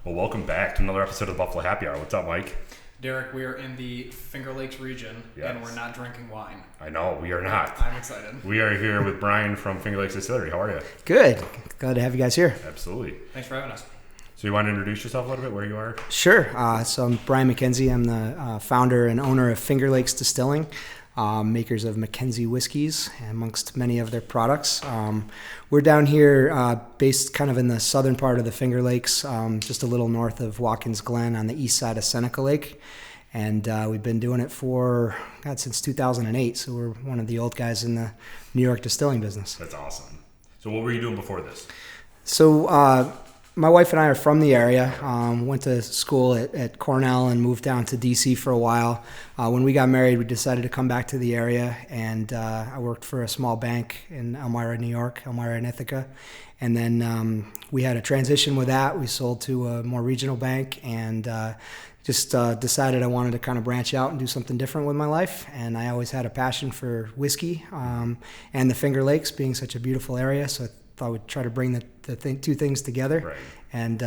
Well, welcome back to another episode of the Buffalo Happy Hour. What's up, Mike? Derek, we are in the Fingerlakes region, and we're not drinking wine. I know, we are not. I'm excited. We are here with Brian from Fingerlakes Distillery. How are you? Good. Glad to have you guys here. Absolutely. Thanks for having us. So you want to introduce yourself a little bit, where you are? Sure. So I'm Brian McKenzie. I'm the founder and owner of Fingerlakes Distilling, makers of Mackenzie Whiskies, amongst many of their products. We're down here based kind of in the southern part of the Finger Lakes, just a little north of Watkins Glen on the east side of Seneca Lake. And we've been doing it since 2008. So we're one of the old guys in the New York distilling business. That's awesome. So what were you doing before this? So my wife and I are from the area. Went to school at Cornell and moved down to DC for a while. When we got married, we decided to come back to the area, and I worked for a small bank in Elmira, New York, Elmira and Ithaca. And then we had a transition with that. We sold to a more regional bank, and just decided I wanted to kind of branch out and do something different with my life. And I always had a passion for whiskey and the Finger Lakes being such a beautiful area, so I thought we'd try to bring the two things together. Right. And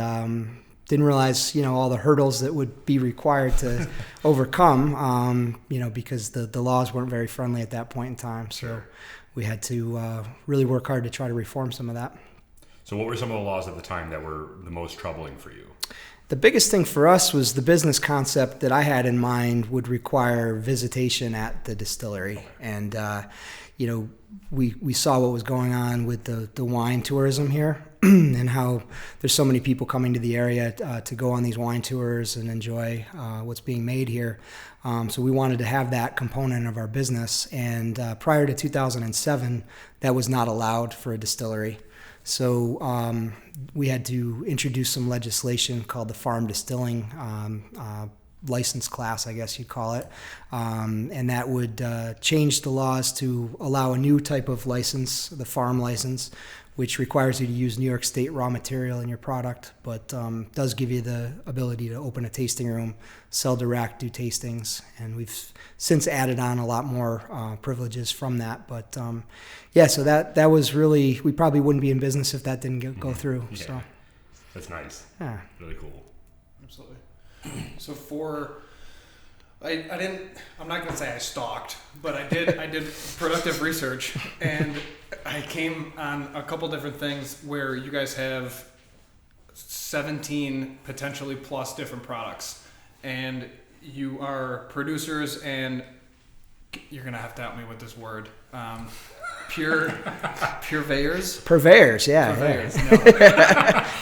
didn't realize, all the hurdles that would be required to overcome, because the laws weren't very friendly at that point in time. So Sure. we had to really work hard to try to reform some of that. So what were some of the laws at the time that were the most troubling for you? The biggest thing for us was the business concept that I had in mind would require visitation at the distillery. And, we saw what was going on with the wine tourism here and how there's so many people coming to the area to go on these wine tours and enjoy what's being made here. So we wanted to have that component of our business. And prior to 2007, that was not allowed for a distillery. So we had to introduce some legislation called the Farm Distilling license class, I guess you'd call it. And that would change the laws to allow a new type of license, the farm license, which requires you to use New York State raw material in your product, but does give you the ability to open a tasting room, sell direct, do tastings. And we've since added on a lot more privileges from that. But so that was really, we probably wouldn't be in business if that didn't go through. Yeah. So That's nice. yeah. Really cool. Absolutely. So I'm not going to say I stalked, but I did productive research, and I came on a couple different things where you guys have 17 potentially plus different products, and you are producers, and you're going to have to help me with this word. Purveyors? Purveyors, yeah. Purveyors, Yeah. no.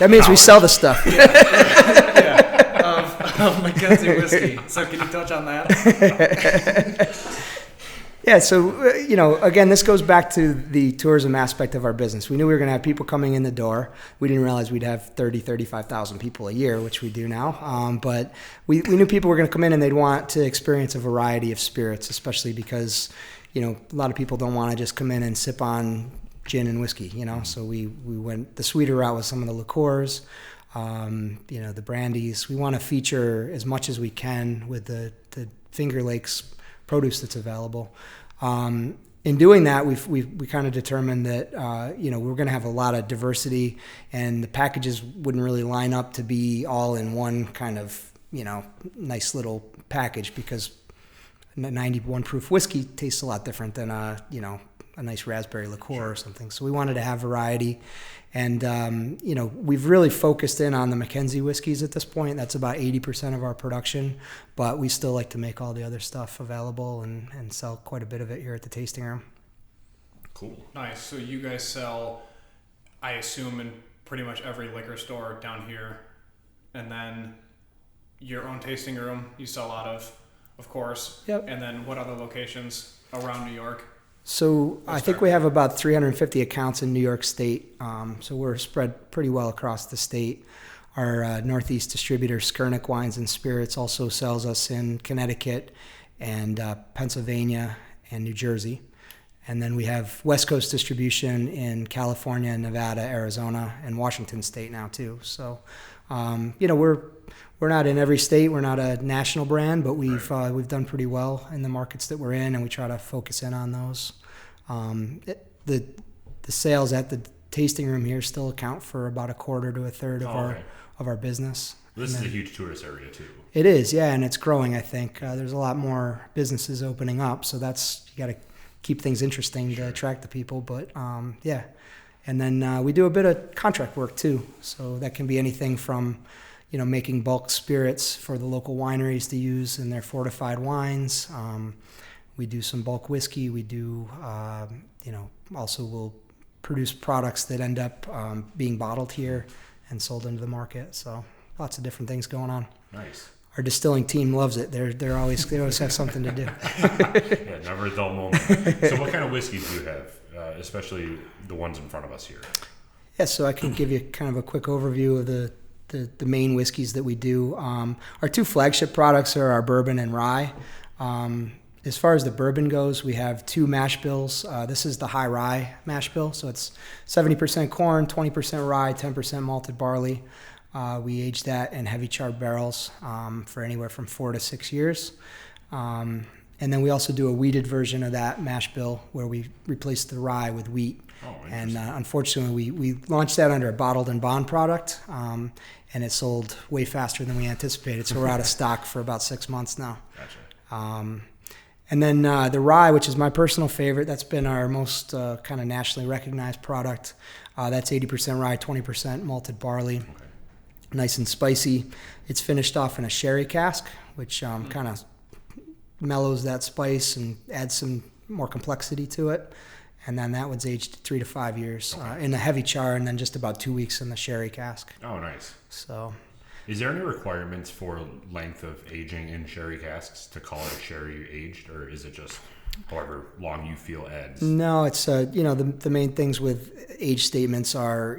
That means we sell the stuff. Of Mackenzie whiskey. So can you touch on that? Yeah, so, again, this goes back to the tourism aspect of our business. We knew we were going to have people coming in the door. We didn't realize we'd have 35,000 people a year, which we do now. But we knew people were going to come in and they'd want to experience a variety of spirits, especially because, a lot of people don't want to just come in and sip on gin and whiskey, So we went the sweeter route with some of the liqueurs. The brandies. We want to feature as much as we can with the Finger Lakes produce that's available. In doing that, we kind of determined that we're going to have a lot of diversity, and the packages wouldn't really line up to be all in one kind of nice little package, because 91 proof whiskey tastes a lot different than a nice raspberry liqueur or something. So we wanted to have variety. And, we've really focused in on the Mackenzie whiskies at this point. That's about 80% of our production, but we still like to make all the other stuff available and sell quite a bit of it here at the tasting room. Cool. Nice. So you guys sell, I assume, in pretty much every liquor store down here, and then your own tasting room you sell out of course. Yep. And then what other locations around New York? So I think we have about 350 accounts in New York State. So we're spread pretty well across the state. Our Northeast distributor, Skurnik Wines and Spirits, also sells us in Connecticut and Pennsylvania and New Jersey. And then we have West Coast distribution in California, Nevada, Arizona, and Washington State now too. So, we're not in every state. We're not a national brand, but we've done pretty well in the markets that we're in, and we try to focus in on those. The sales at the tasting room here still account for about a quarter to a third of our business. This is a huge tourist area too. It is, yeah, and it's growing. I think there's a lot more businesses opening up, so you got to keep things interesting to attract the people. But yeah, and then we do a bit of contract work too, so that can be anything from making bulk spirits for the local wineries to use in their fortified wines. We do some bulk whiskey. We do, also we'll produce products that end up being bottled here and sold into the market. So lots of different things going on. Nice. Our distilling team loves it. They always have something to do. Yeah, never a dull moment. So what kind of whiskeys do you have, especially the ones in front of us here? Yeah, so I can give you kind of a quick overview of the main whiskeys that we do. Our two flagship products are our bourbon and rye. As far as the bourbon goes, we have two mash bills. This is the high rye mash bill, so it's 70% corn, 20% rye, 10% malted barley. We age that in heavy charred barrels for anywhere from 4 to 6 years. And then we also do a wheated version of that mash bill where we replace the rye with wheat. Oh, and unfortunately, we launched that under a bottled and bond product, and it sold way faster than we anticipated. So we're out of stock for about 6 months now. Gotcha. And then the rye, which is my personal favorite, that's been our most kind of nationally recognized product. That's 80% rye, 20% malted barley. Okay. Nice and spicy. It's finished off in a sherry cask, which kind of mellows that spice and adds some more complexity to it. And then that one's aged 3 to 5 years in a heavy char, and then just about 2 weeks in the sherry cask. Oh, nice. So, is there any requirements for length of aging in sherry casks to call it a sherry aged, or is it just however long you feel adds? No, it's the main things with age statements are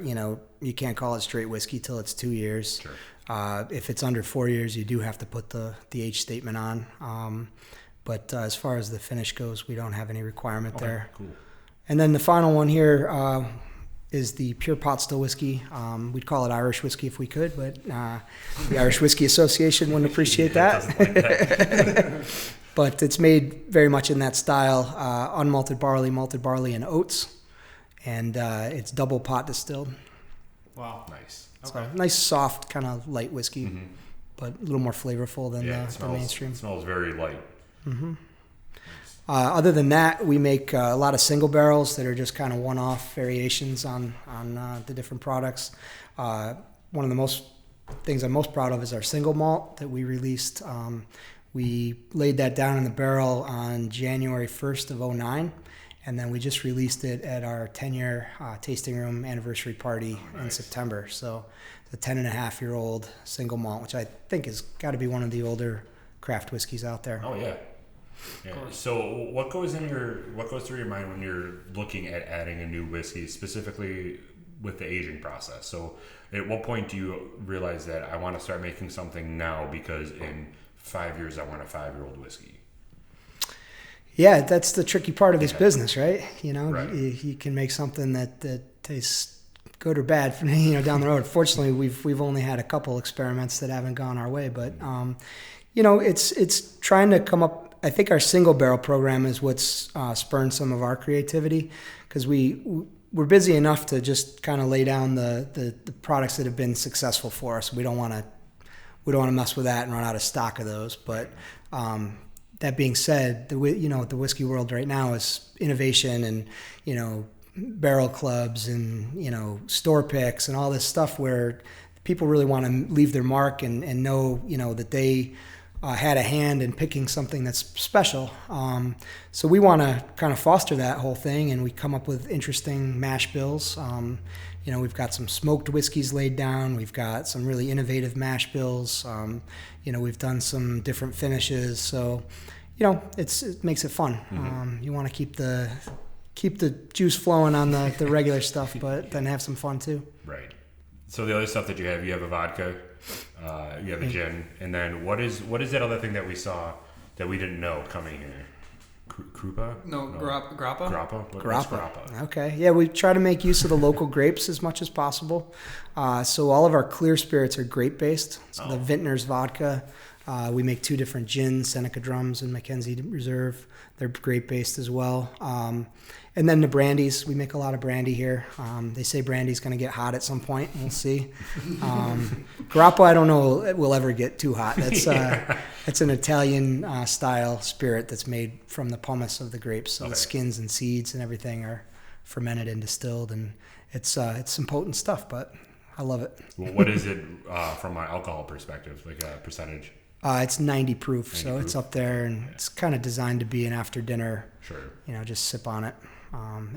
you can't call it straight whiskey till it's 2 years. Sure. If it's under 4 years, you do have to put the age statement on. But as far as the finish goes, we don't have any requirement there. Cool. And then the final one here is the pure pot still whiskey. We'd call it Irish whiskey if we could, but the Irish Whiskey Association wouldn't appreciate that. But it's made very much in that style, unmalted barley, malted barley, and oats. And it's double pot distilled. Wow. Nice. So nice, soft, kind of light whiskey, but a little more flavorful than the mainstream. It smells very light. Mm-hmm. Other than that, we make a lot of single barrels that are just kind of one-off variations on the different products. One of the most things I'm most proud of is our single malt that we released. We laid that down in the barrel on January 1st of 2009, and then we just released it at our 10-year tasting room anniversary party in September. So the 10-and-a-half-year-old single malt, which I think has got to be one of the older craft whiskeys out there. Oh yeah. Yeah. So what goes through your mind when you're looking at adding a new whiskey, specifically with the aging process? So at what point do you realize that I want to start making something now because in 5 years I want a 5-year-old whiskey? Yeah, that's the tricky part of this business, right? Right. You can make something that tastes good or bad, down the road. Fortunately, we've only had a couple experiments that haven't gone our way, but it's trying to come up. I think our single barrel program is what's spurned some of our creativity, because we're busy enough to just kind of lay down the products that have been successful for us. We don't want to mess with that and run out of stock of those. But that being said, the whiskey world right now is innovation and barrel clubs and store picks and all this stuff where people really want to leave their mark and know that they had a hand in picking something that's special. So we want to kind of foster that whole thing, and we come up with interesting mash bills. We've got some smoked whiskeys laid down. We've got some really innovative mash bills. We've done some different finishes. So, it makes it fun. You want to keep the juice flowing on the regular stuff, but then have some fun too. Right. So the other stuff that you have a vodka, you have a gin, and then what is that other thing that we saw that we didn't know coming here? Krupa? No. Grappa? Grappa? What's Grappa? Okay. Yeah, we try to make use of the local grapes as much as possible. So all of our clear spirits are grape-based. So the Vintner's vodka, We make 2 different gins, Seneca Drums and Mackenzie Reserve. They're grape-based as well. And then the brandies. We make a lot of brandy here. They say brandy's going to get hot at some point. We'll see. Grappa, I don't know it will ever get too hot. That's it's an Italian style spirit that's made from the pomace of the grapes. So the skins and seeds and everything are fermented and distilled, and it's some potent stuff, but I love it. Well, what is it from an alcohol perspective, like a percentage? It's 90 proof, so it's up there, and it's kind of designed to be an after dinner. Sure. Just sip on it.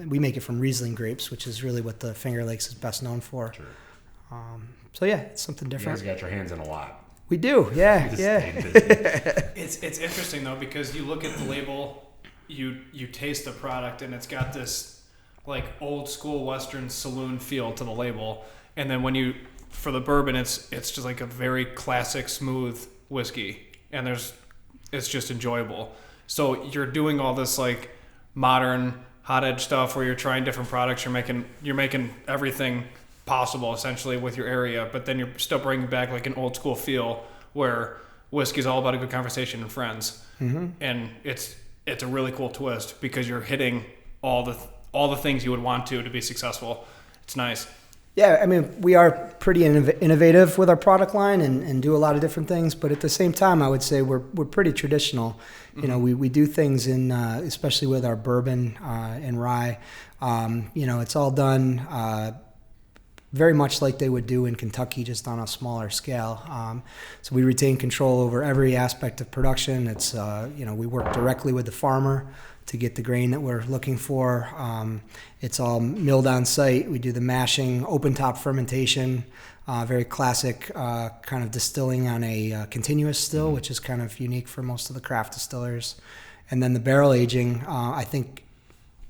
We make it from Riesling grapes, which is really what the Fingerlakes is best known for. Sure. So yeah, it's something different. You guys got your hands in a lot. We do, yeah. It's interesting though, because you look at the label, you taste the product, and it's got this like old school Western saloon feel to the label, and then for the bourbon, it's just like a very classic, smooth whiskey, and it's just enjoyable. So you're doing all this like modern hot edge stuff where you're trying different products. You're making everything possible essentially with your area, but then you're still bringing back like an old school feel where whiskey is all about a good conversation and friends. Mm-hmm. And it's a really cool twist because you're hitting all the things you would want to be successful. It's nice. Yeah, I mean, we are pretty innovative with our product line and do a lot of different things, but at the same time, I would say we're pretty traditional. Mm-hmm. We do things in, especially with our bourbon and rye. It's all done very much like they would do in Kentucky, just on a smaller scale. So we retain control over every aspect of production. It's we work directly with the farmer to get the grain that we're looking for. It's all milled on site. We do the mashing, open top fermentation, very classic kind of distilling on a continuous still, which is kind of unique for most of the craft distillers. And then the barrel aging, I think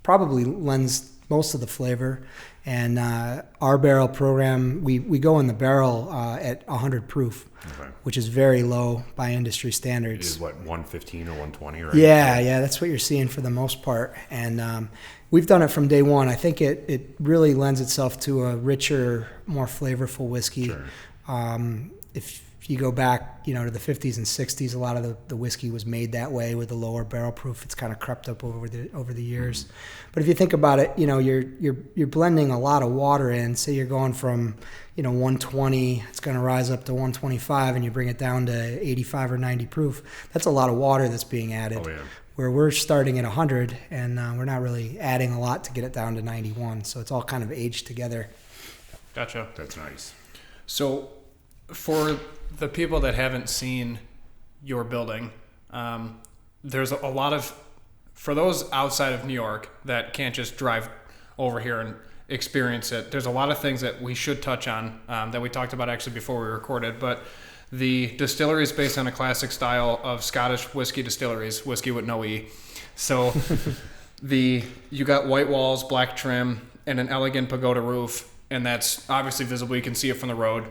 probably lends most of the flavor. And our barrel program, we go in the barrel at 100 proof, which is very low by industry standards. It is what, 115 or 120, right? Yeah, that's what you're seeing for the most part. And we've done it from day one. I think it really lends itself to a richer, more flavorful whiskey. Sure. If you go back, to the 50s and 60s, a lot of the whiskey was made that way with the lower barrel proof. It's kind of crept up over the years. Mm-hmm. But if you think about it, you're blending a lot of water in. Say you're going from 120, it's going to rise up to 125, and you bring it down to 85 or 90 proof. That's a lot of water that's being added. Oh, yeah. Where we're starting at 100, and we're not really adding a lot to get it down to 91. So it's all kind of aged together. Gotcha. That's nice. So for the people that haven't seen your building, there's a lot of, for those outside of New York that can't just drive over here and experience it, there's a lot of things that we should touch on that we talked about actually before we recorded. But the distillery is based on a classic style of Scottish whiskey distilleries, whiskey with no E. So you got white walls, black trim, and an elegant pagoda roof, and that's obviously visible. You can see it from the road.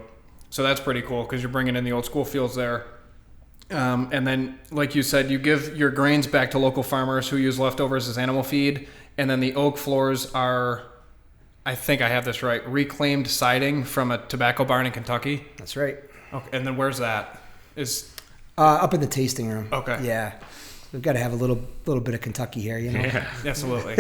So that's pretty cool because you're bringing in the old school feels there. And then, like you said, you give your grains back to local farmers who use leftovers as animal feed. And then the oak floors are, I think I have this right, reclaimed siding from a tobacco barn in Kentucky. That's right. Okay. And then where's that? Up in the tasting room. Okay. Yeah. We've got to have a little bit of Kentucky here, Yeah, absolutely.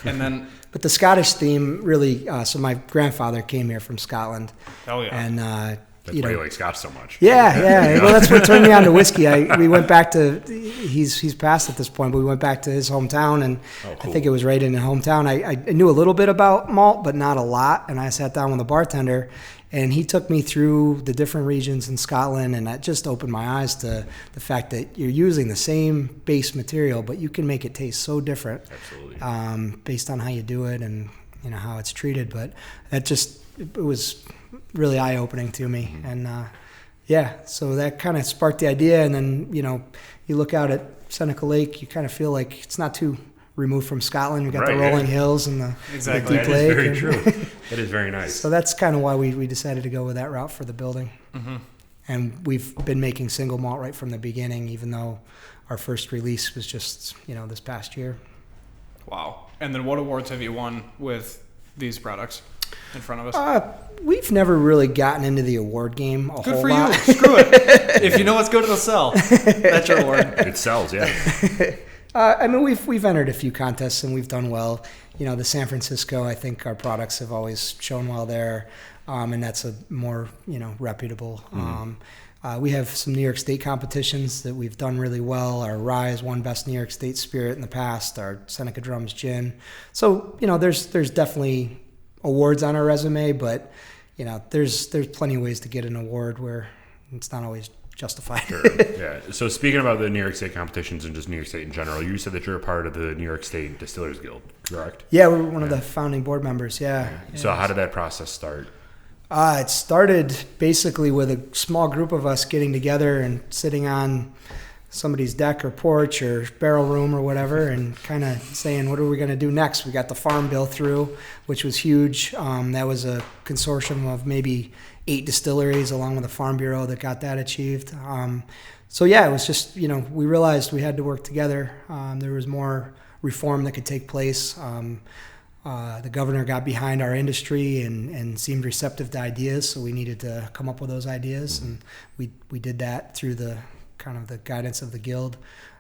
And then, but the Scottish theme really. So my grandfather came here from Scotland. Oh yeah. And that's why you like Scotch so much. Yeah. Well, that's what turned me on to whiskey. We went back to. He's passed at this point, but we went back to his hometown, and cool. I think it was right in his hometown. I knew a little bit about malt, but not a lot. And I sat down with the bartender, and he took me through the different regions in Scotland, and that just opened my eyes to the fact that you're using the same base material, but you can make it taste so different. Absolutely. Based on how you do it and how it's treated. But that it was really eye-opening to me. Mm-hmm. And so that kind of sparked the idea. And then you look out at Seneca Lake, you kind of feel like it's not too removed from Scotland. We've got the rolling hills and the deep lake. That is very true. That is very nice. So that's kind of why we decided to go with that route for the building. Mm-hmm. And we've been making single malt right from the beginning, even though our first release was just this past year. Wow. And then what awards have you won with these products? in front of us? We've never really gotten into the award game a Good whole for lot. you. Screw it. If you know what's good, it'll sell. That's your award. It sells, yeah. I mean, we've entered a few contests and we've done well. The San Francisco, I think our products have always shown well there, and that's a more reputable. We have some New York State competitions that we've done really well. Our rye has won Best New York State Spirit in the past. Our Seneca Drums Gin. So there's definitely awards on our resume, but there's plenty of ways to get an award where it's not always justified. Sure. Yeah. So speaking about the New York State competitions and just New York State in general, you said that you're a part of the New York State Distillers Guild, correct? Yeah, we're one of the founding board members. Yeah. So how did that process start? It started basically with a small group of us getting together and sitting on somebody's deck or porch or barrel room or whatever and kind of saying, what are we going to do next? We got the Farm Bill through, which was huge. That was a consortium of maybe 8 distilleries along with the Farm Bureau that got that achieved. So yeah, it was just, we realized we had to work together. There was more reform that could take place. The governor got behind our industry and seemed receptive to ideas, so we needed to come up with those ideas, and we did that through the kind of the guidance of the guild.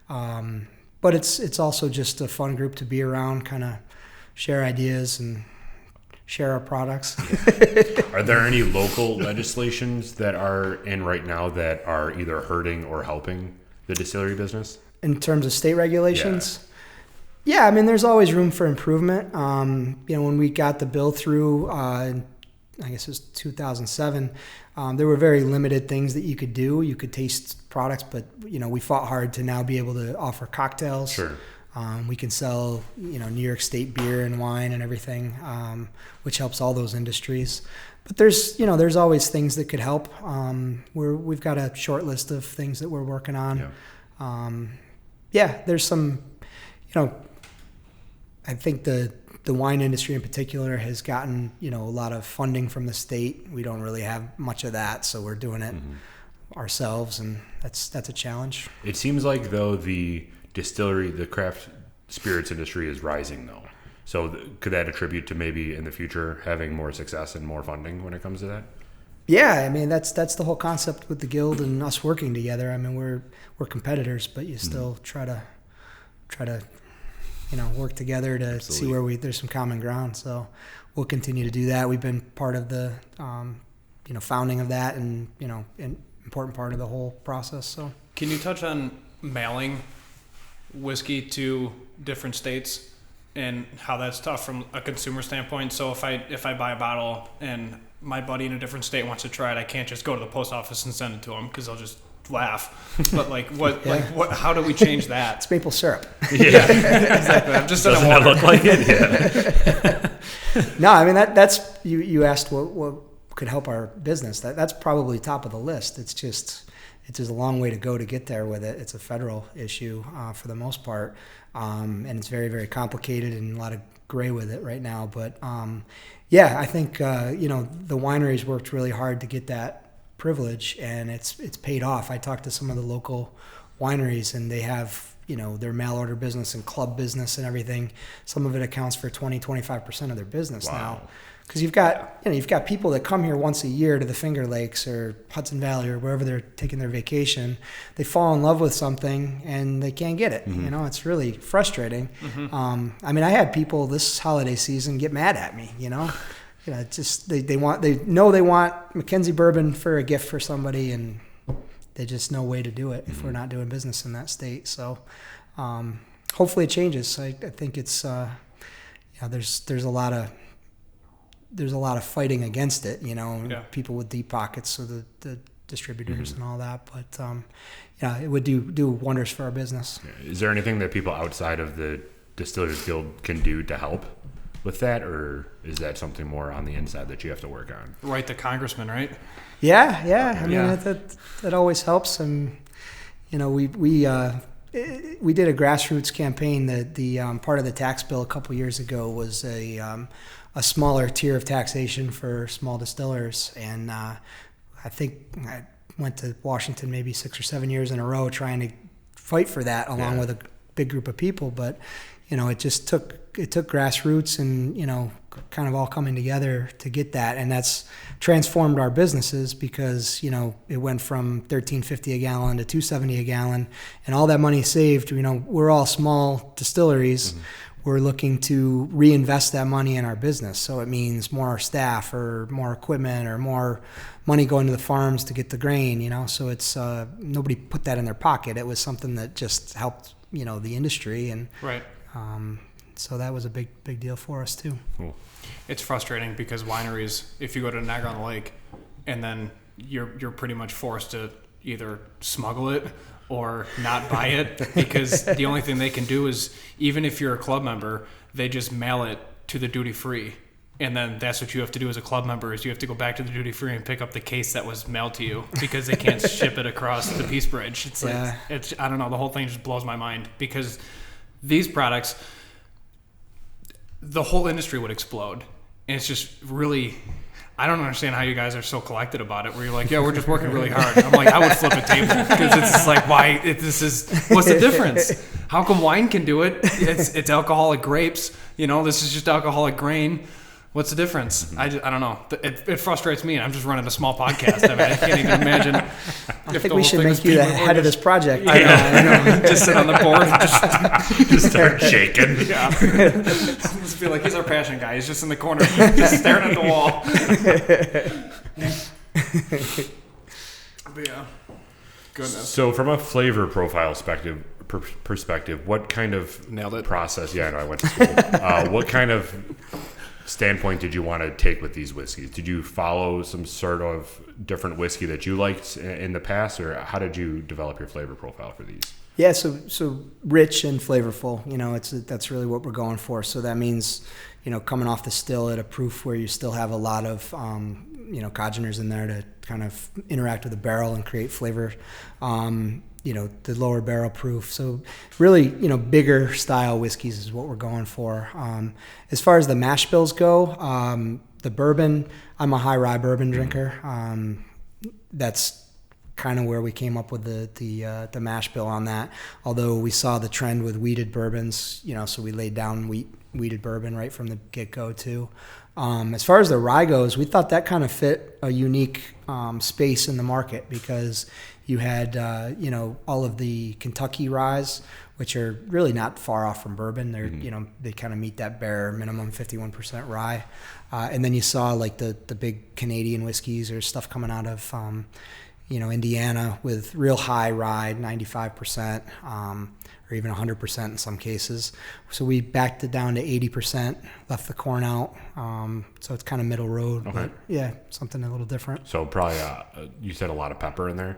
But it's also just a fun group to be around, kind of share ideas and share our products. Are there any local legislations that are in right now that are either hurting or helping the distillery business? In terms of state regulations? Yeah, I mean, there's always room for improvement. When we got the bill through, I guess it was 2007, there were very limited things that you could do. You could taste products, but, we fought hard to now be able to offer cocktails. Sure. We can sell, New York State beer and wine and everything, which helps all those industries. But there's always things that could help. We've got a short list of things that we're working on. Yeah. There's some, I think the wine industry in particular has gotten, a lot of funding from the state. We don't really have much of that, so we're doing it ourselves, and that's a challenge. It seems like, though, the craft spirits industry is rising, though. So could that attribute to maybe in the future having more success and more funding when it comes to that? Yeah, I mean, that's the whole concept with the guild and us working together. I mean, we're competitors, but you still try to work together to see where there's some common ground. So we'll continue to do that. We've been part of the founding of that, and an important part of the whole process. So can you touch on mailing whiskey to different states and how that's tough from a consumer standpoint? So if I buy a bottle and my buddy in a different state wants to try it, I can't just go to the post office and send it to him because they'll just laugh. But how do we change that? It's maple syrup. Yeah, exactly. I'm just doesn't that look like it? Yeah. No, I mean that's you asked what could help our business. That's probably top of the list. It's just a long way to go to get there with it. It's a federal issue for the most part, and it's very, very complicated and a lot of gray with it right now. But I think the wineries worked really hard to get that privilege, and it's paid off. I talked to some of the local wineries, and they have their mail order business and club business and everything. Some of it accounts for 20-25% of their business now. Because you've got people that come here once a year to the Finger Lakes or Hudson Valley or wherever they're taking their vacation. They fall in love with something and they can't get it. It's really frustrating. I mean, I had people this holiday season get mad at me. It's just they know they want Mackenzie bourbon for a gift for somebody, and there's just no way to do it if we're not doing business in that state. So hopefully it changes. I think it's there's a lot of fighting against it, people with deep pockets, so the distributors and all that. But it would do wonders for our business. Is there anything that people outside of the Distillers Guild can do to help with that, or is that something more on the inside that you have to work on? Write the congressman, right? Yeah. I mean, that always helps. And we did a grassroots campaign. That the part of the tax bill a couple years ago was a smaller tier of taxation for small distillers, and I think I went to Washington maybe 6 or 7 years in a row trying to fight for that along with a big group of people. But it just took grassroots and kind of all coming together to get that, and that's transformed our businesses because it went from $13.50 a gallon to $2.70 a gallon, and all that money saved. We're all small distilleries. Mm-hmm. We're looking to reinvest that money in our business, so it means more staff or more equipment or more money going to the farms to get the grain. So it's nobody put that in their pocket. It was something that just helped the industry, and right. So that was a big deal for us too. Cool. It's frustrating because wineries, if you go to Niagara-on-the-Lake, and then you're pretty much forced to either smuggle it or not buy it, because the only thing they can do is, even if you're a club member, they just mail it to the duty free, and then that's what you have to do as a club member, is you have to go back to the duty free and pick up the case that was mailed to you, because they can't ship it across the Peace Bridge. It's like, I don't know, the whole thing just blows my mind, because these products, the whole industry would explode. And it's just really, I don't understand how you guys are so collected about it, where you're like, yeah, we're just working really hard. I'm like, I would flip a table, because it's just like, what's the difference? How come wine can do it? It's alcoholic grapes, this is just alcoholic grain. What's the difference? I don't know. It frustrates me. I'm just running a small podcast. I can't even imagine. I think we should make you the head of this project. I know. Just sit on the board and just start shaking. Yeah. Just feel like he's our passion guy. He's just in the corner, just staring at the wall. But yeah, goodness. So from a flavor profile perspective, what kind of nailed it process? Yeah, I know. I went to school. What kind of standpoint did you want to take with these whiskeys? Did you follow some sort of different whiskey that you liked in the past, or how did you develop your flavor profile for these? Yeah, so rich and flavorful. That's really what we're going for. So that means, coming off the still at a proof where you still have a lot of congeners in there to kind of interact with the barrel and create flavor. The lower barrel proof. So really, bigger style whiskeys is what we're going for. As far as the mash bills go, the bourbon, I'm a high rye bourbon drinker. That's kind of where we came up with the mash bill on that. Although we saw the trend with wheated bourbons, so we laid down wheated bourbon right from the get-go too. As far as the rye goes, we thought that kind of fit a unique space in the market, because you had, all of the Kentucky ryes, which are really not far off from bourbon. They're, they kind of meet that bare minimum 51% rye. And then you saw like the big Canadian whiskeys or stuff coming out of, Indiana with real high rye, 95%, or even 100% in some cases. So we backed it down to 80%, left the corn out. So it's kind of middle road. Okay. But yeah, something a little different. So probably, you said a lot of pepper in there?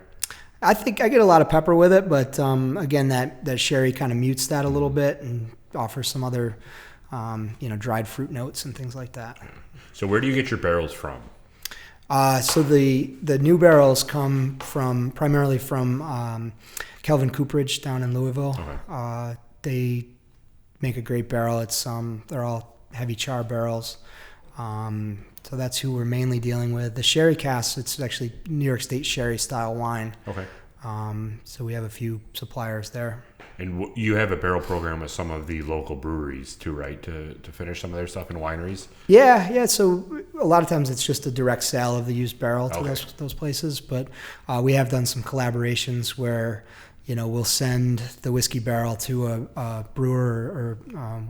I think I get a lot of pepper with it, but again, that sherry kind of mutes that a little bit and offers some other, dried fruit notes and things like that. So where do you get your barrels from? So the new barrels come primarily from Kelvin Cooperage down in Louisville. Okay. They make a great barrel. It's they're all heavy char barrels. So that's who we're mainly dealing with. The sherry casks, it's actually New York State sherry style wine. Okay. So we have a few suppliers there. And you have a barrel program with some of the local breweries too, right? To finish some of their stuff in wineries? Yeah. So a lot of times it's just a direct sale of the used barrel to Okay. those places. But we have done some collaborations where, we'll send the whiskey barrel to a brewer or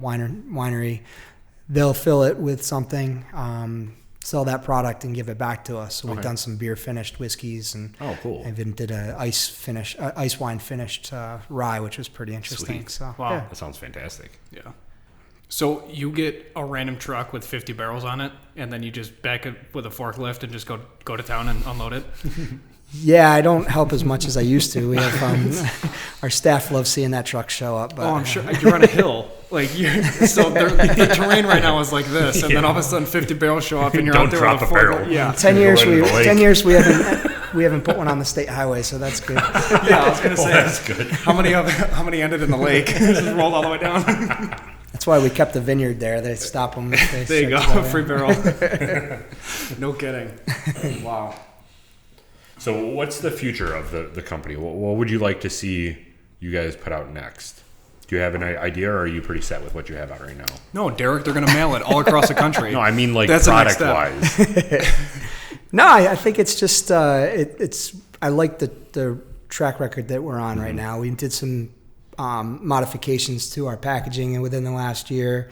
winery. They'll fill it with something, sell that product and give it back to us. So we've done some beer finished whiskeys, and cool. even did a ice wine finished rye, which was pretty interesting. Sweet. So Wow. yeah. That sounds fantastic. Yeah. So you get a random truck with 50 barrels on it, and then you just back it with a forklift and just go to town and unload it? Yeah, I don't help as much as I used to. We have our staff loves seeing that truck show up. But, I'm sure you're on a hill. The terrain right now is like this, and then all of a sudden 50 barrels show up, and you're Don't out there drop with a a barrel. forklift. Yeah. 10 years Go into the lake. 10 years we haven't put one on the state highway, so that's good. Yeah, I was gonna say, That's good. how many ended in the lake? Just rolled all the way down. That's why we kept the vineyard there. They stop them. If they There you start go, to free barrel. No kidding. Wow. So what's the future of the company? What would you like to see you guys put out next? Do you have an idea, or are you pretty set with what you have out right now? No, Derek, they're going to mail it all across the country. No, I mean like That's product-wise. No, I think it's just I like the track record that we're on right now. We did some modifications to our packaging within the last year,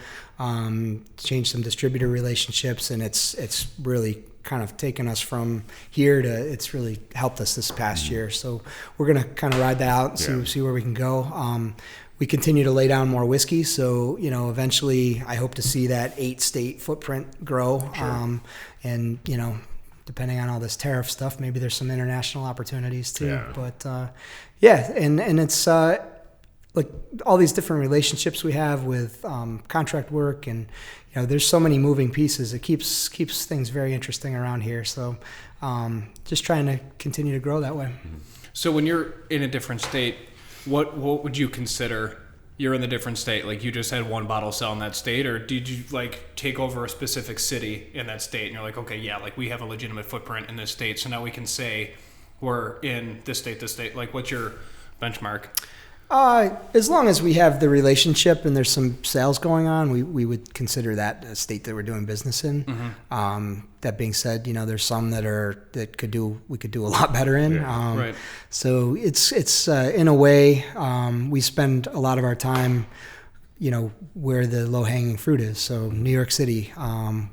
changed some distributor relationships, and it's really kind of taken us from here to it's really helped us this past year. So we're gonna kind of ride that out and see where we can go. We continue to lay down more whiskey, so eventually I hope to see that 8-state footprint grow. Sure. And depending on all this tariff stuff, maybe there's some international opportunities too. Yeah. But and it's like all these different relationships we have with contract work, and there's so many moving pieces. It keeps things very interesting around here. So just trying to continue to grow that way. So when you're in a different state, what would you consider you're in the different state? Like you just had one bottle sell in that state, or did you like take over a specific city in that state and you're like, okay, yeah, like we have a legitimate footprint in this state, so now we can say we're in this state. Like what's your benchmark? As long as we have the relationship and there's some sales going on, we would consider that a state that we're doing business in. Mm-hmm. That being said, there's some we could do a lot better in. Yeah. Right. So it's in a way, we spend a lot of our time, where the low hanging fruit is. So New York City,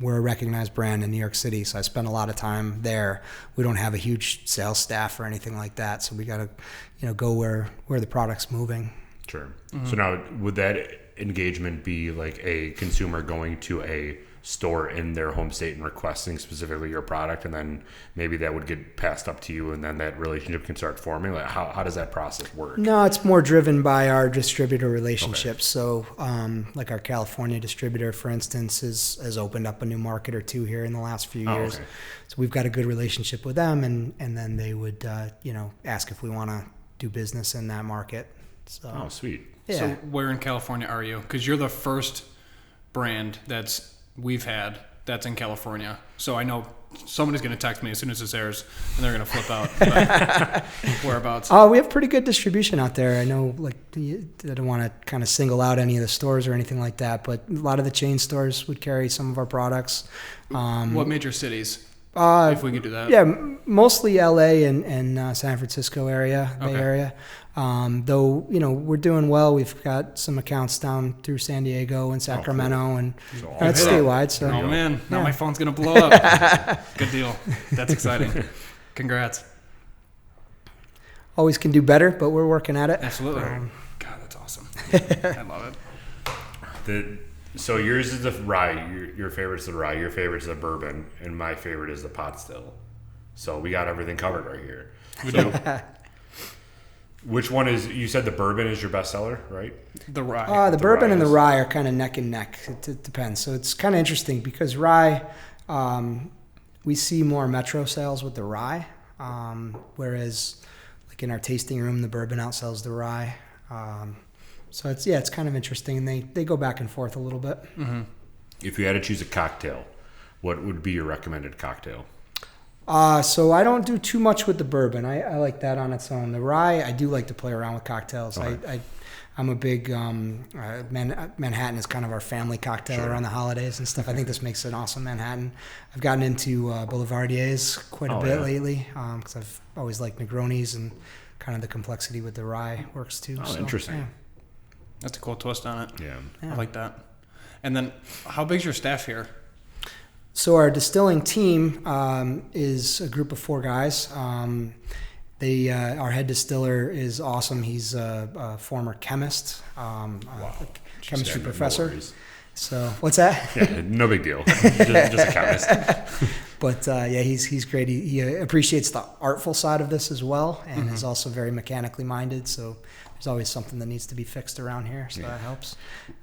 we're a recognized brand in New York City. So I spend a lot of time there. We don't have a huge sales staff or anything like that. So we got to, go where the product's moving. Sure. Mm-hmm. So now, would that engagement be like a consumer going to a store in their home state and requesting specifically your product, and then maybe that would get passed up to you, and then that relationship can start forming? Like how does that process work? No, it's more driven by our distributor relationships. Okay. So like our California distributor, for instance, has opened up a new market or two here in the last few years. Okay. So we've got a good relationship with them, and then they would ask if we want to do business in that market. So, oh, sweet. Yeah. So where in California are you? Because you're the first brand we've had that's in California. So I know somebody's going to text me as soon as this airs, and they're going to flip out. But whereabouts? We have pretty good distribution out there. I know, I don't want to kind of single out any of the stores or anything like that, but a lot of the chain stores would carry some of our products. What major cities? If we could do that. Yeah, mostly LA and San Francisco area, Bay Area. Though, we're doing well. We've got some accounts down through San Diego and Sacramento, cool. And that's statewide. So. Oh, man. Now my phone's going to blow up. Good deal. That's exciting. Congrats. Always can do better, but we're working at it. Absolutely. God, that's awesome. I love it. So yours is the rye. Your favorite's the rye. Your favorite's the bourbon, and my favorite is the pot still. So we got everything covered right here. We do. Which one is? You said the bourbon is your best seller, right? The rye. The bourbon rye and the rye are kind of neck and neck. It depends. So it's kind of interesting because rye, we see more metro sales with the rye, whereas like in our tasting room, the bourbon outsells the rye. So it's kind of interesting, and they go back and forth a little bit. Mm-hmm. If you had to choose a cocktail, what would be your recommended cocktail? So I don't do too much with the bourbon. I like that on its own. The rye, I do like to play around with cocktails. Okay. I'm a big Manhattan is kind of our family cocktail around the holidays and stuff. I think this makes an awesome Manhattan. I've gotten into Boulevardiers quite a bit lately because I've always liked Negronis, and kind of the complexity with the rye works too. Oh, so, interesting. Yeah. That's a cool twist on it. Yeah. I like that. And then, how big's your staff here? So our distilling team is a group of 4 guys. Our head distiller is awesome. He's a former chemist, chemistry professor. So what's that? Yeah, no big deal. just a chemist. But he's great. He appreciates the artful side of this as well, and is also very mechanically minded. So there's always something that needs to be fixed around here, so that helps.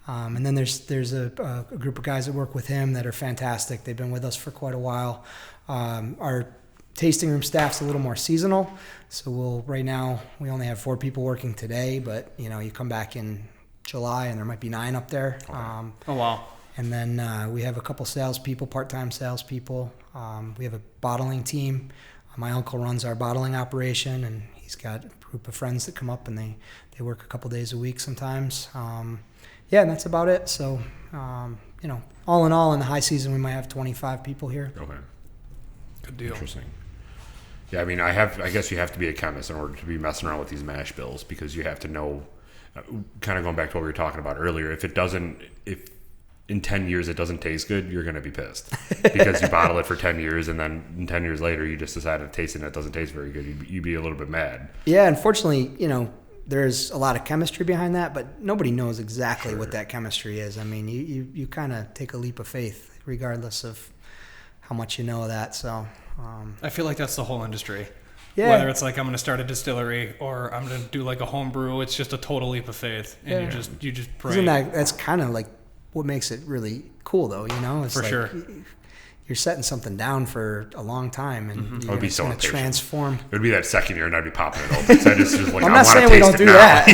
And then there's a group of guys that work with him that are fantastic. They've been with us for quite a while. Our tasting room staff's a little more seasonal, so right now we only have 4 people working today, but you come back in July and there might be 9 up there. Oh wow. And then we have a couple salespeople, part-time salespeople. We have a bottling team. My uncle runs our bottling operation, and he's got a group of friends that come up, and they work a couple days a week sometimes. Yeah, and that's about it. So, all in all, in the high season, we might have 25 people here. Okay. Good deal. Interesting. Yeah, I mean, I guess you have to be a chemist in order to be messing around with these mash bills, because you have to know, kind of going back to what we were talking about earlier, if in 10 years it doesn't taste good, you're going to be pissed because you bottle it for 10 years and then 10 years later you just decide to taste it and it doesn't taste very good. You'd be a little bit mad. Yeah, unfortunately, there's a lot of chemistry behind that, but nobody knows exactly what that chemistry is. I mean, you kind of take a leap of faith regardless of how much you know of that. So I feel like that's the whole industry. Yeah. Whether it's like I'm going to start a distillery or I'm going to do like a home brew, it's just a total leap of faith, and you just pray. Isn't that's kind of like what makes it really cool, though? It's for like sure. You're setting something down for a long time, and you're going to transform. It would be that second year, and I'd be popping it open. So I just like, I'm not saying we don't do that.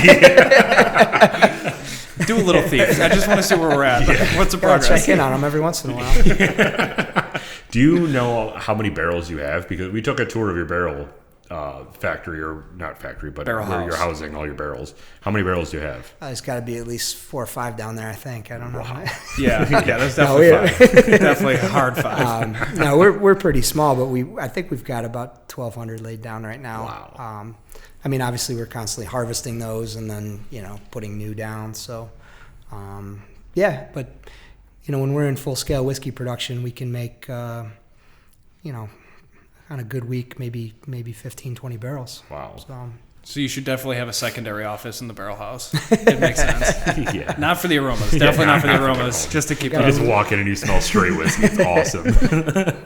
Do a little thief. I just want to see where we're at. Yeah. What's the progress? Check in on them every once in a while. Do you know how many barrels you have? Because we took a tour of your barrel factory, or not factory, but barrel where house. You're housing all your barrels. How many barrels do you have? There's got to be at least 4 or 5 down there, I think. I don't know. Wow. Yeah, there's definitely 5. Definitely a hard 5. No, we're pretty small, but I think we've got about 1,200 laid down right now. Wow. I mean, obviously we're constantly harvesting those and then putting new down. So, but when we're in full scale whiskey production, we can make on a good week, maybe 15, 20 barrels. Wow. So you should definitely have a secondary office in the barrel house. It makes sense. Yeah. Not for the aromas. Definitely not for the aromas. Just to keep you just walk in and you smell straight whiskey. It's awesome.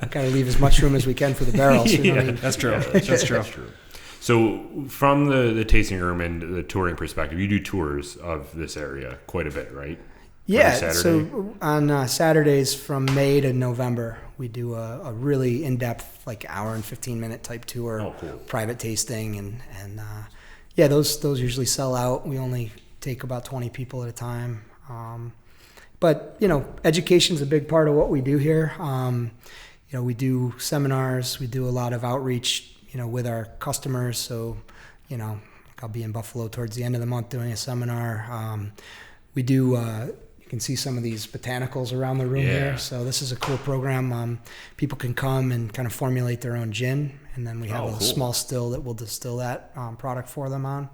Got to leave as much room as we can for the barrels. That's true. Yeah, that's true. So from the tasting room and the touring perspective, you do tours of this area quite a bit, right? Yeah, so on Saturdays from May to November, we do a really in-depth, like hour and 15-minute type tour, oh, cool. Private tasting, and those usually sell out. We only take about 20 people at a time. But education's a big part of what we do here. We do seminars, we do a lot of outreach, with our customers. So, I'll be in Buffalo towards the end of the month doing a seminar. We do. You can see some of these botanicals around the room here. So this is a cool program. People can come and kind of formulate their own gin, and then we have a small still that will distill that product for them on.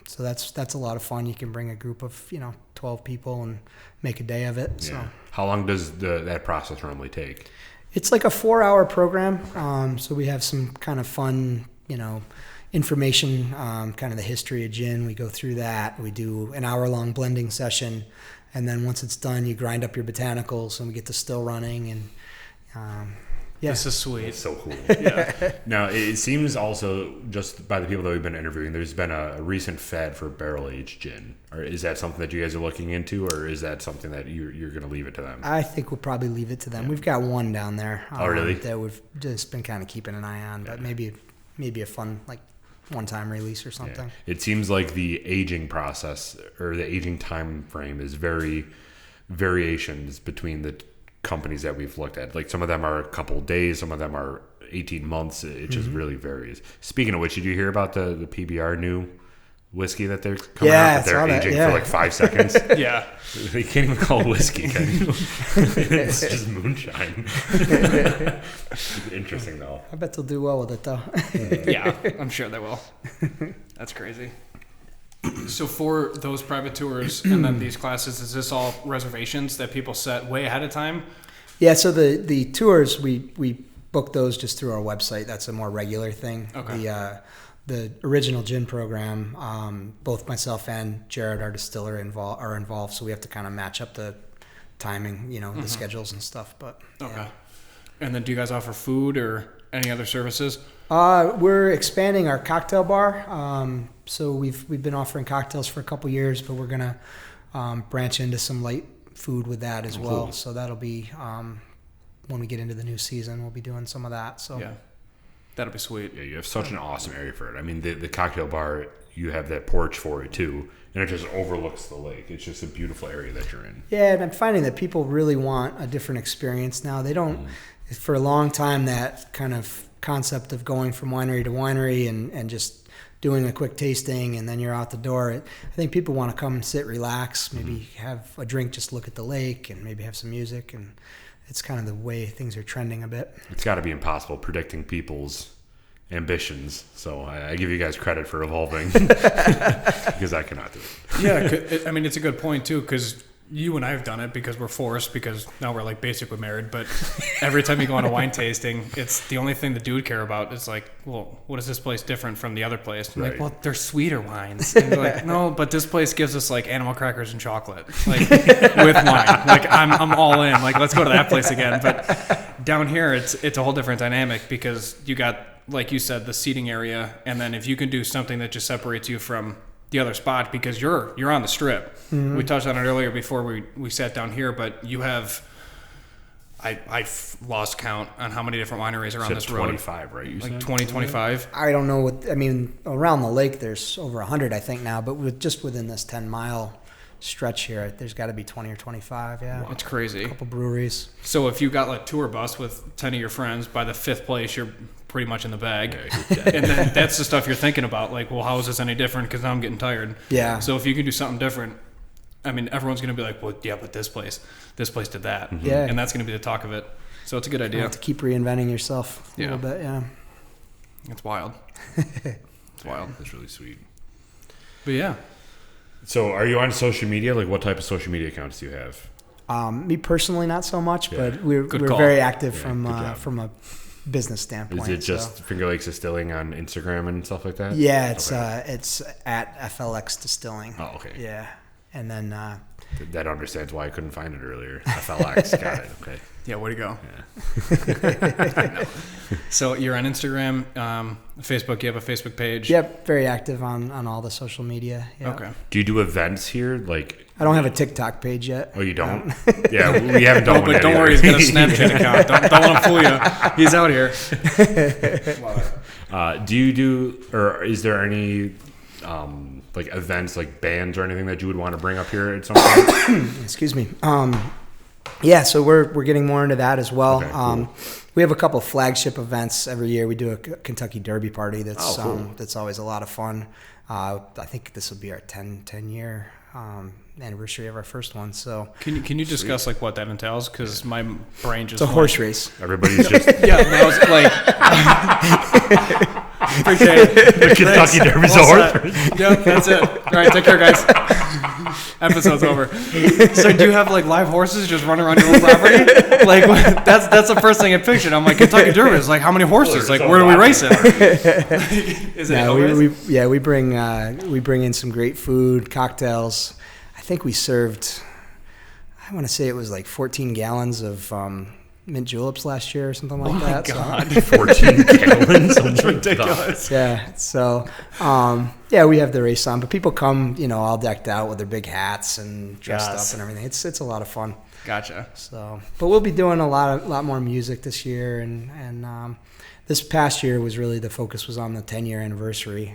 So that's a lot of fun. You can bring a group of 12 people and make a day of it. Yeah. So how long does that process normally take? It's like a 4-hour program. So we have some kind of fun, information, kind of the history of gin. We go through that. We do an hour-long blending session, and then once it's done, you grind up your botanicals, and we get the still running. And this is sweet. It's so cool. Yeah. Now it seems also, just by the people that we've been interviewing, there's been a recent fad for barrel-aged gin. Or is that something that you guys are looking into, or is that something that you're going to leave it to them? I think we'll probably leave it to them. Yeah. We've got one down there. Oh, really? That we've just been kind of keeping an eye on, but maybe a fun one-time release or something. Yeah. It seems like the aging process or the aging time frame is very variations between the companies that we've looked at. Like some of them are a couple days, some of them are 18 months. It just really varies. Speaking of which, did you hear about the PBR new whiskey that they're coming out, that they're aging for like 5 seconds? Yeah. They can't even call it whiskey, can you? It's just moonshine. Interesting, though. I bet they'll do well with it, though. Yeah, I'm sure they will. That's crazy. So for those private tours and then these classes, is this all reservations that people set way ahead of time? Yeah, so the tours, we book those just through our website. That's a more regular thing. Okay. The original gin program, both myself and Jared, our distiller, are involved, so we have to kind of match up the timing, the schedules and stuff. But okay. Yeah. And then do you guys offer food or any other services? We're expanding our cocktail bar. So we've been offering cocktails for a couple years, but we're gonna branch into some light food with that as well. Cool. So that'll be when we get into the new season, we'll be doing some of that. So yeah. That'll be sweet. Yeah, you have such an awesome area for it. I mean, the cocktail bar, you have that porch for it too, and it just overlooks the lake. It's just a beautiful area that you're in. Yeah, and I'm finding that people really want a different experience now. They don't, for a long time, that kind of concept of going from winery to winery and just doing a quick tasting and then you're out the door. I think people want to come sit, relax, maybe have a drink, just look at the lake and maybe have some music. And it's kind of the way things are trending a bit. It's got to be impossible predicting people's ambitions. So I give you guys credit for evolving because I cannot do it. Yeah. I mean, it's a good point too, because you and I have done it because we're forced, because now we're like basically married, but every time you go on a wine tasting, it's the only thing the dude care about is like, well, what is this place different from the other place? I'm like, well, they're sweeter wines. And they're like, no, but this place gives us like animal crackers and chocolate, like with wine. Like I'm all in. Like, let's go to that place again. But down here, it's a whole different dynamic because you got, like you said, the seating area, and then if you can do something that just separates you from the other spot because you're on the strip. Mm-hmm. We touched on it earlier before we sat down here, but you have I've lost count on how many different wineries are on this road. 25, right? You like said 20, 25. I don't know what I mean. Around the lake, there's over 100, I think now, but just within this 10-mile stretch here, there's got to be 20 or 25. Yeah, wow. It's crazy. A couple breweries. So if you got like tour bus with 10 of your friends, by the fifth place, you're pretty much in the bag. And then that's the stuff you're thinking about. Like, well, how is this any different? Because I'm getting tired. Yeah. So if you can do something different, I mean, everyone's going to be like, well, yeah, but this place did that. Mm-hmm. Yeah. And that's going to be the talk of it. So it's a good idea. You have to keep reinventing yourself a little bit. Yeah. It's wild. It's wild. That's really sweet. But yeah. So are you on social media? Like, what type of social media accounts do you have? Me personally, not so much, but we're very active from a business standpoint. Is it just Fingerlakes Distilling on Instagram and stuff like that? Yeah, it's at FLX Distilling. Oh, okay. Yeah, and then that understands why I couldn't find it earlier. FLX, got it. Okay. Yeah, way to go. Yeah. So you're on Instagram, Facebook. You have a Facebook page. Yep, very active on all the social media. Yep. Okay. Do you do events here? Like, I don't have a TikTok page yet. Oh, you don't? Yeah, we haven't done one yet. But don't worry, he's got a Snapchat account. Don't let him fool you. He's out here. Do you do, or is there any like events, like bands or anything that you would want to bring up here at some point? Excuse me. Yeah, so we're getting more into that as well. Okay, cool. We have a couple of flagship events every year. We do a Kentucky Derby party that's that's always a lot of fun. I think this will be our 10-year anniversary of our first one. So can you discuss like what that entails? Because my brain just it's a horse race. Everybody's just that was like the Kentucky Derby's a horse race. Yep, that's it. All right, take care, guys. Episode's over. So do you have like live horses just running around your own property? Like that's the first thing I pictured. I'm like, Kentucky Derby is like how many horses? Like where do we race it? Is it we bring in some great food, cocktails. I think we served, I want to say it was like 14 gallons of mint juleps last year or something like that. Oh my God. So. 14 gallons? That's ridiculous. Yeah. So, we have the race on, but people come, all decked out with their big hats and dressed up and everything. It's a lot of fun. Gotcha. So, but we'll be doing a lot more music this year, and this past year was really the focus was on the 10-year anniversary.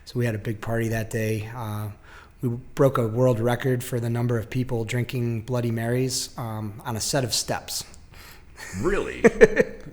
So we had a big party that day. We broke a world record for the number of people drinking Bloody Marys on a set of steps. Really?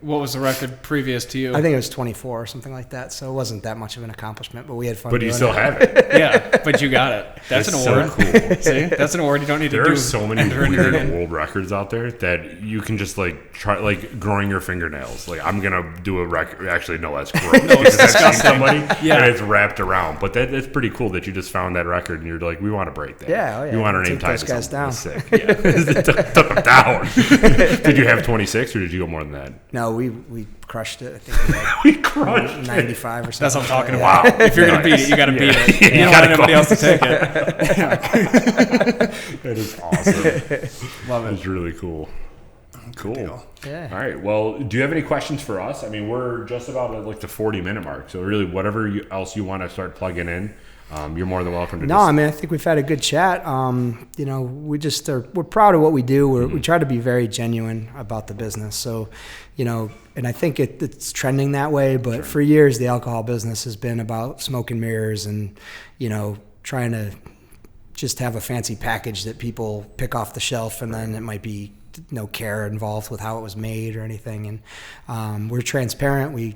What was the record previous to you? I think it was 24 or something like that. So it wasn't that much of an accomplishment, but we had fun. But you still have it. Yeah, but you got it. That's an award. So cool. See, that's an award you don't need to do. There are so many weird world records out there that you can just like try, like growing your fingernails. Like I'm gonna do a record. Actually, no, that's gross. No, it's disgusting. Somebody and it's wrapped around. But that's pretty cool that you just found that record and you're like, we want to break that. Yeah, we want our name tied those to guys down. That's sick. Yeah, took them down. Did you have 26 or did you go more than that? No, we crushed it. I think we crushed 95 or something. That's what I'm talking about. Wow. If you're going to beat it, you got to beat it. You don't want anybody else to take it. That is awesome. Love it. It's really cool. Cool. Yeah. All right. Well, do you have any questions for us? I memean, we're just about at like the 40-minute mark. So really, whatever else you want to start plugging in, you're more than welcome to. No, I mean, I think we've had a good chat. We're proud of what we do. We try to be very genuine about the business. So, and I think it's trending that way. But for years, the alcohol business has been about smoke and mirrors and, trying to just have a fancy package that people pick off the shelf, and then it might be no care involved with how it was made or anything. And we're transparent. We,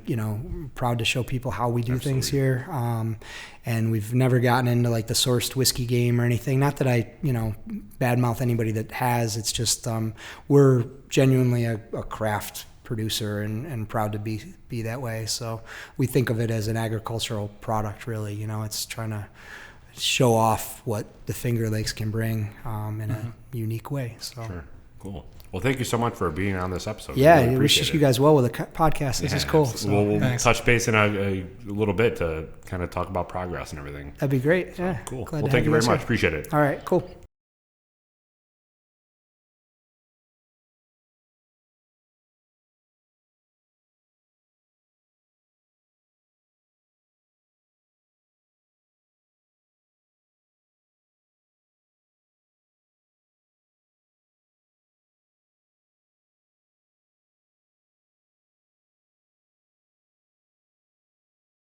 proud to show people how we do things here. And we've never gotten into like the sourced whiskey game or anything. Not that I, badmouth anybody that has. It's just we're genuinely a craft producer and proud to be that way. So we think of it as an agricultural product, really. It's trying to show off what the Finger Lakes can bring in a unique way. So sure. Cool. Well, thank you so much for being on this episode. Yeah, I wish you guys well with the podcast. This is cool. So we'll touch base in a little bit to kind of talk about progress and everything. That'd be great. Yeah. Cool. Glad well, thank you very much. Appreciate it. All right, cool.